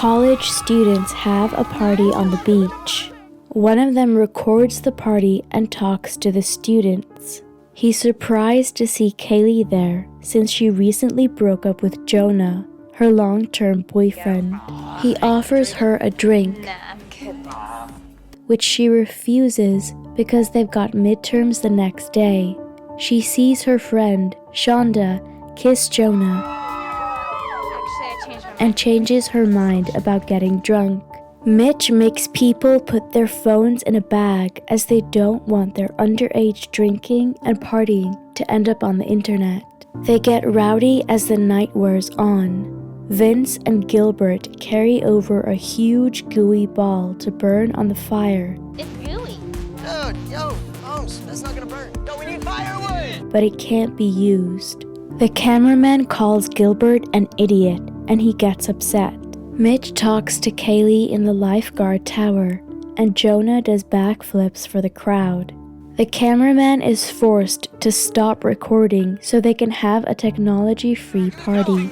college students have a party on the beach. One of them records the party and talks to the students. He's surprised to see Kaylee there since she recently broke up with Jonah, her long-term boyfriend. He offers her a drink, which she refuses because they've got midterms the next day. She sees her friend, Shonda, kiss Jonah and changes her mind about getting drunk. Mitch makes people put their phones in a bag as they don't want their underage drinking and partying to end up on the internet. They get rowdy as the night wears on. Vince and Gilbert carry over a huge gooey ball to burn on the fire. It's gooey. Dude, yo, Holmes, that's not gonna burn. Yo, we need firewood! But it can't be used. The cameraman calls Gilbert an idiot and he gets upset. Mitch talks to Kaylee in the lifeguard tower and Jonah does backflips for the crowd. The cameraman is forced to stop recording so they can have a technology-free party.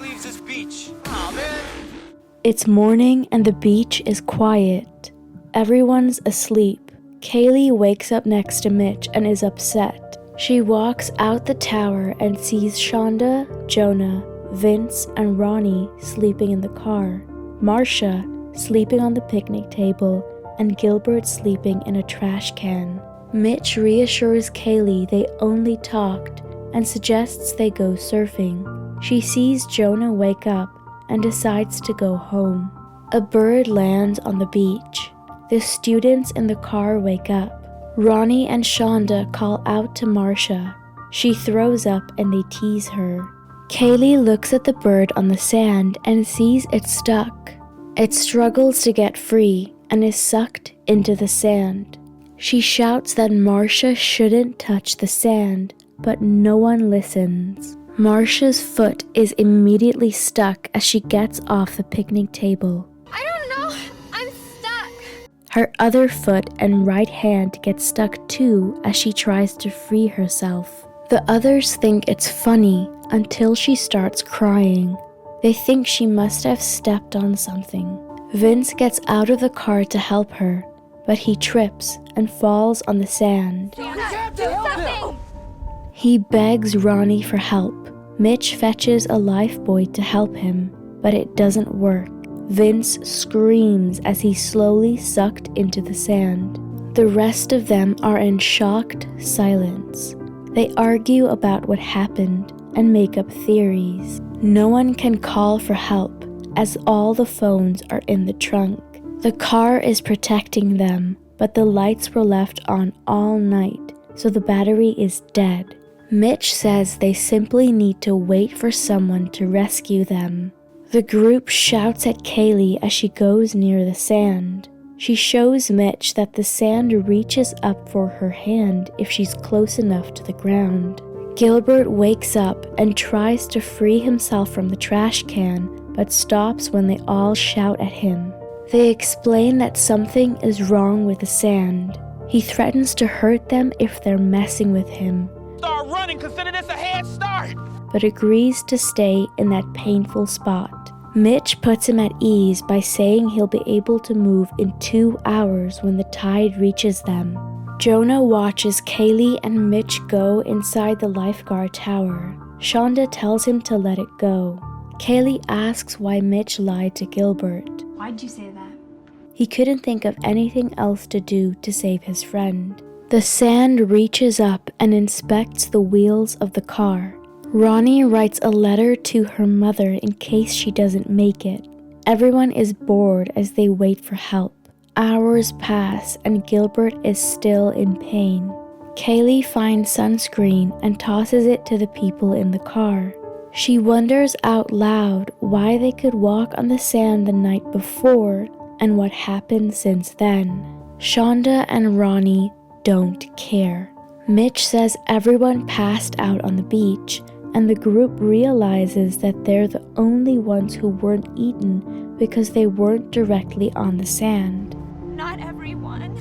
It's morning and the beach is quiet. Everyone's asleep. Kaylee wakes up next to Mitch and is upset. She walks out the tower and sees Shonda, Jonah, Vince, and Ronnie sleeping in the car, Marcia sleeping on the picnic table, and Gilbert sleeping in a trash can. Mitch reassures Kaylee they only talked and suggests they go surfing. She sees Jonah wake up and decides to go home. A bird lands on the beach. The students in the car wake up. Ronnie and Shonda call out to Marcia. She throws up and they tease her. Kaylee looks at the bird on the sand and sees it's stuck. It struggles to get free and is sucked into the sand. She shouts that Marcia shouldn't touch the sand, but no one listens. Marcia's foot is immediately stuck as she gets off the picnic table. I don't know. I'm stuck. Her other foot and right hand get stuck too as she tries to free herself. The others think it's funny until she starts crying. They think she must have stepped on something. Vince gets out of the car to help her, but he trips and falls on the sand. Do something. He begs Ronnie for help. Mitch fetches a lifebuoy to help him, but it doesn't work. Vince screams as he's slowly sucked into the sand. The rest of them are in shocked silence. They argue about what happened and make up theories. No one can call for help as all the phones are in the trunk. The car is protecting them, but the lights were left on all night, so the battery is dead. Mitch says they simply need to wait for someone to rescue them. The group shouts at Kaylee as she goes near the sand. She shows Mitch that the sand reaches up for her hand if she's close enough to the ground. Gilbert wakes up and tries to free himself from the trash can, but stops when they all shout at him. They explain that something is wrong with the sand. He threatens to hurt them if they're messing with him. Start running, consider this a head start! But agrees to stay in that painful spot. Mitch puts him at ease by saying he'll be able to move in 2 hours when the tide reaches them. Jonah watches Kaylee and Mitch go inside the lifeguard tower. Shonda tells him to let it go. Kaylee asks why Mitch lied to Gilbert. Why'd you say that? He couldn't think of anything else to do to save his friend. The sand reaches up and inspects the wheels of the car. Ronnie writes a letter to her mother in case she doesn't make it. Everyone is bored as they wait for help. Hours pass and Gilbert is still in pain. Kaylee finds sunscreen and tosses it to the people in the car. She wonders out loud why they could walk on the sand the night before and what happened since then. Shonda and Ronnie don't care. Mitch says everyone passed out on the beach, and the group realizes that they're the only ones who weren't eaten because they weren't directly on the sand. Not everyone.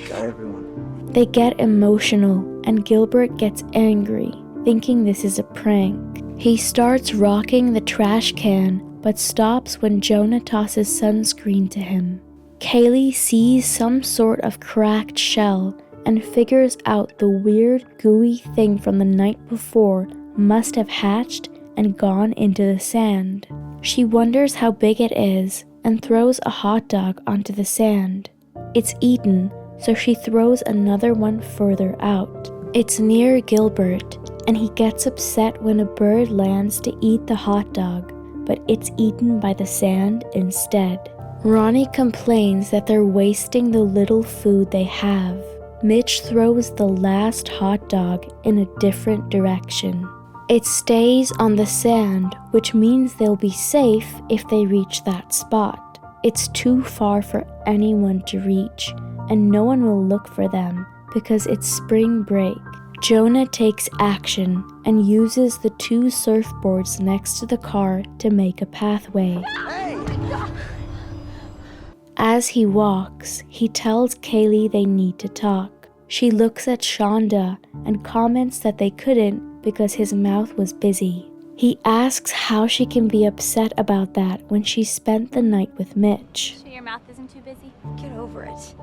Not everyone. They get emotional, and Gilbert gets angry, thinking this is a prank. He starts rocking the trash can but stops when Jonah tosses sunscreen to him. Kaylee sees some sort of cracked shell and figures out the weird gooey thing from the night before must have hatched and gone into the sand. She wonders how big it is and throws a hot dog onto the sand. It's eaten, so she throws another one further out. It's near Gilbert, and he gets upset when a bird lands to eat the hot dog, but it's eaten by the sand instead. Ronnie complains that they're wasting the little food they have. Mitch throws the last hot dog in a different direction. It stays on the sand, which means they'll be safe if they reach that spot. It's too far for anyone to reach, and no one will look for them because it's spring break. Jonah takes action and uses the 2 surfboards next to the car to make a pathway. Hey! As he walks, he tells Kaylee they need to talk. She looks at Shonda and comments that they couldn't because his mouth was busy. He asks how she can be upset about that when she spent the night with Mitch. So your mouth isn't too busy? Get over it.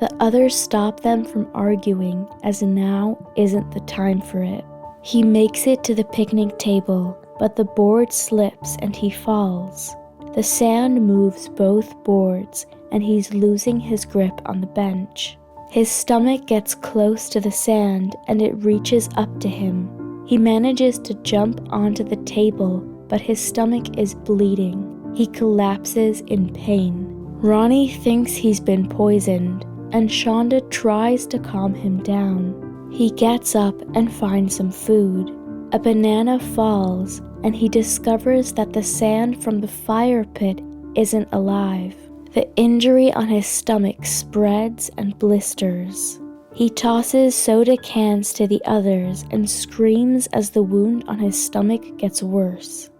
The others stop them from arguing, as now isn't the time for it. He makes it to the picnic table, but the board slips and he falls. The sand moves both boards, and he's losing his grip on the bench. His stomach gets close to the sand, and it reaches up to him. He manages to jump onto the table, but his stomach is bleeding. He collapses in pain. Ronnie thinks he's been poisoned, and Shonda tries to calm him down. He gets up and finds some food. A banana falls, and he discovers that the sand from the fire pit isn't alive. The injury on his stomach spreads and blisters. He tosses soda cans to the others and screams as the wound on his stomach gets worse.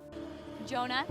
Jonah?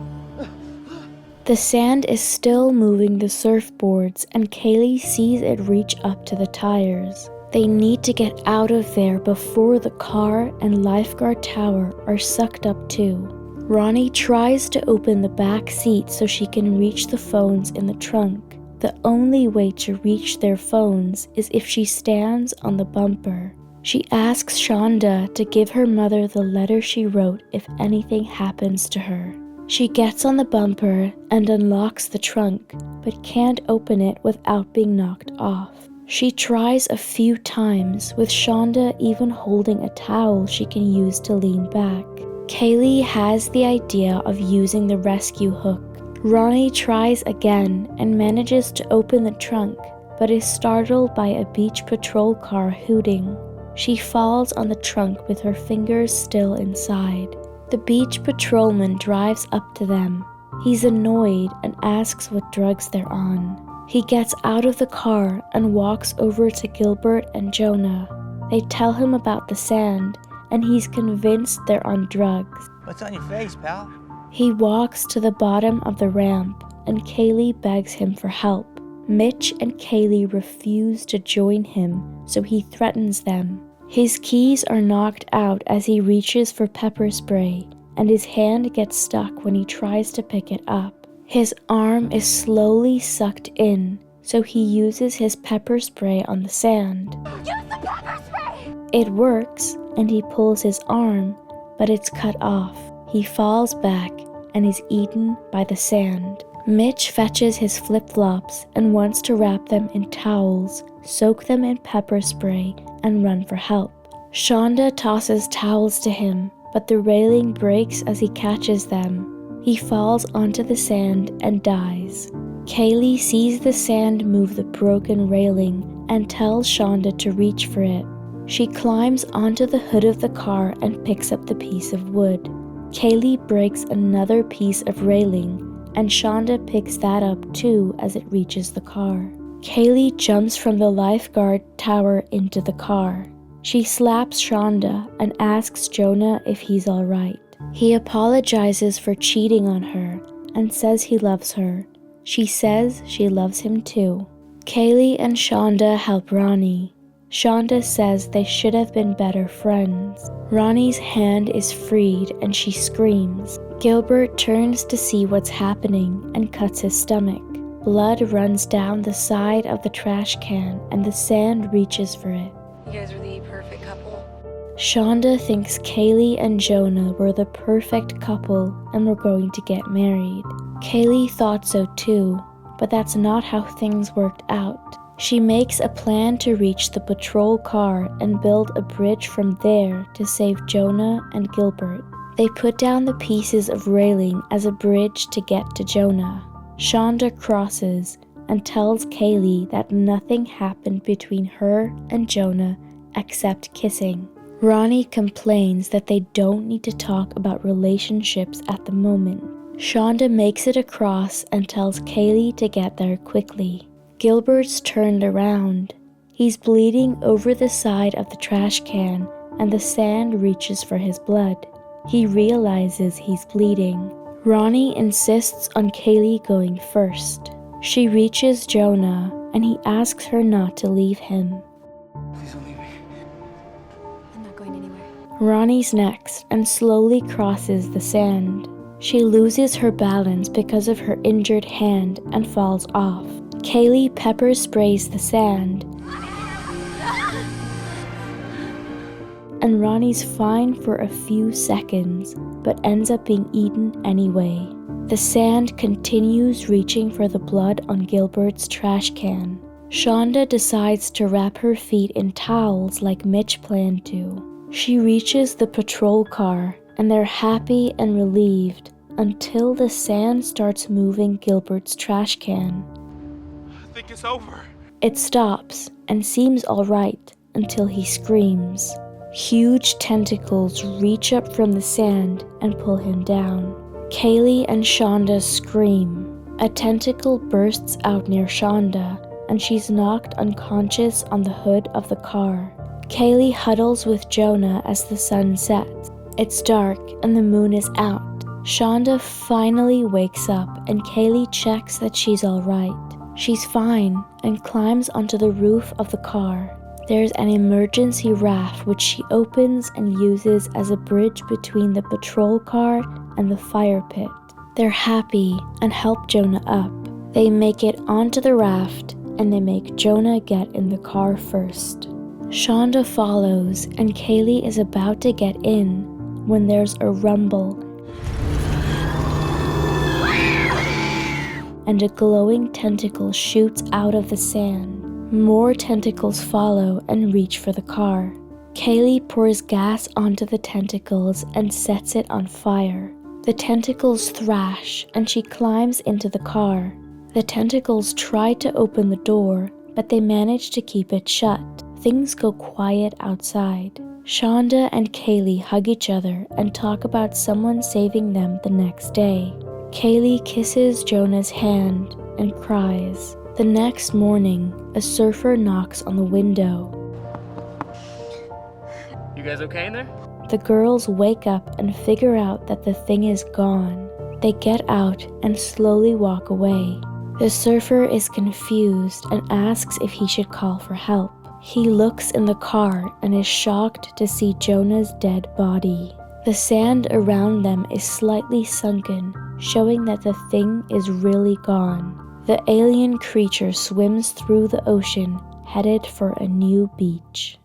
The sand is still moving the surfboards, and Kaylee sees it reach up to the tires. They need to get out of there before the car and lifeguard tower are sucked up too. Ronnie tries to open the back seat so she can reach the phones in the trunk. The only way to reach their phones is if she stands on the bumper. She asks Shonda to give her mother the letter she wrote if anything happens to her. She gets on the bumper and unlocks the trunk, but can't open it without being knocked off. She tries a few times, with Shonda even holding a towel she can use to lean back. Kaylee has the idea of using the rescue hook. Ronnie tries again and manages to open the trunk, but is startled by a beach patrol car hooting. She falls on the trunk with her fingers still inside. The beach patrolman drives up to them. He's annoyed and asks what drugs they're on. He gets out of the car and walks over to Gilbert and Jonah. They tell him about the sand, and he's convinced they're on drugs. What's on your face, pal? He walks to the bottom of the ramp, and Kaylee begs him for help. Mitch and Kaylee refuse to join him, so he threatens them. His keys are knocked out as he reaches for pepper spray, and his hand gets stuck when he tries to pick it up. His arm is slowly sucked in, so he uses his pepper spray on the sand. Use the pepper spray! It works, and he pulls his arm, but it's cut off. He falls back and is eaten by the sand. Mitch fetches his flip-flops and wants to wrap them in towels, soak them in pepper spray, and run for help. Shonda tosses towels to him, but the railing breaks as he catches them. He falls onto the sand and dies. Kaylee sees the sand move the broken railing and tells Shonda to reach for it. She climbs onto the hood of the car and picks up the piece of wood. Kaylee breaks another piece of railing, and Shonda picks that up too as it reaches the car. Kaylee jumps from the lifeguard tower into the car. She slaps Shonda and asks Jonah if he's alright. He apologizes for cheating on her and says he loves her. She says she loves him too. Kaylee and Shonda help Ronnie. Shonda says they should have been better friends. Ronnie's hand is freed and she screams. Gilbert turns to see what's happening and cuts his stomach. Blood runs down the side of the trash can and the sand reaches for it. You guys are the perfect couple. Shonda thinks Kaylee and Jonah were the perfect couple and were going to get married. Kaylee thought so too, but that's not how things worked out. She makes a plan to reach the patrol car and build a bridge from there to save Jonah and Gilbert. They put down the pieces of railing as a bridge to get to Jonah. Shonda crosses and tells Kaylee that nothing happened between her and Jonah except kissing. Ronnie complains that they don't need to talk about relationships at the moment. Shonda makes it across and tells Kaylee to get there quickly. Gilbert's turned around. He's bleeding over the side of the trash can and the sand reaches for his blood. He realizes he's bleeding. Ronnie insists on Kaylee going first. She reaches Jonah and he asks her not to leave him. Please don't leave me. I'm not going anywhere. Ronnie's next and slowly crosses the sand. She loses her balance because of her injured hand and falls off. Kaylee pepper sprays the sand, and Ronnie's fine for a few seconds, but ends up being eaten anyway. The sand continues reaching for the blood on Gilbert's trash can. Shonda decides to wrap her feet in towels like Mitch planned to. She reaches the patrol car, and they're happy and relieved until the sand starts moving Gilbert's trash can. I think it's over. It stops and seems alright until he screams. Huge tentacles reach up from the sand and pull him down. Kaylee and Shonda scream. A tentacle bursts out near Shonda, and she's knocked unconscious on the hood of the car. Kaylee huddles with Jonah as the sun sets. It's dark and the moon is out. Shonda finally wakes up and Kaylee checks that she's alright. She's fine and climbs onto the roof of the car. There's an emergency raft which she opens and uses as a bridge between the patrol car and the fire pit. They're happy and help Jonah up. They make it onto the raft and they make Jonah get in the car first. Shonda follows and Kaylee is about to get in when there's a rumble and a glowing tentacle shoots out of the sand. More tentacles follow and reach for the car. Kaylee pours gas onto the tentacles and sets it on fire. The tentacles thrash and she climbs into the car. The tentacles try to open the door, but they manage to keep it shut. Things go quiet outside. Shonda and Kaylee hug each other and talk about someone saving them the next day. Kaylee kisses Jonah's hand and cries. The next morning, a surfer knocks on the window. You guys okay in there? The girls wake up and figure out that the thing is gone. They get out and slowly walk away. The surfer is confused and asks if he should call for help. He looks in the car and is shocked to see Jonah's dead body. The sand around them is slightly sunken, showing that the thing is really gone. The alien creature swims through the ocean, headed for a new beach.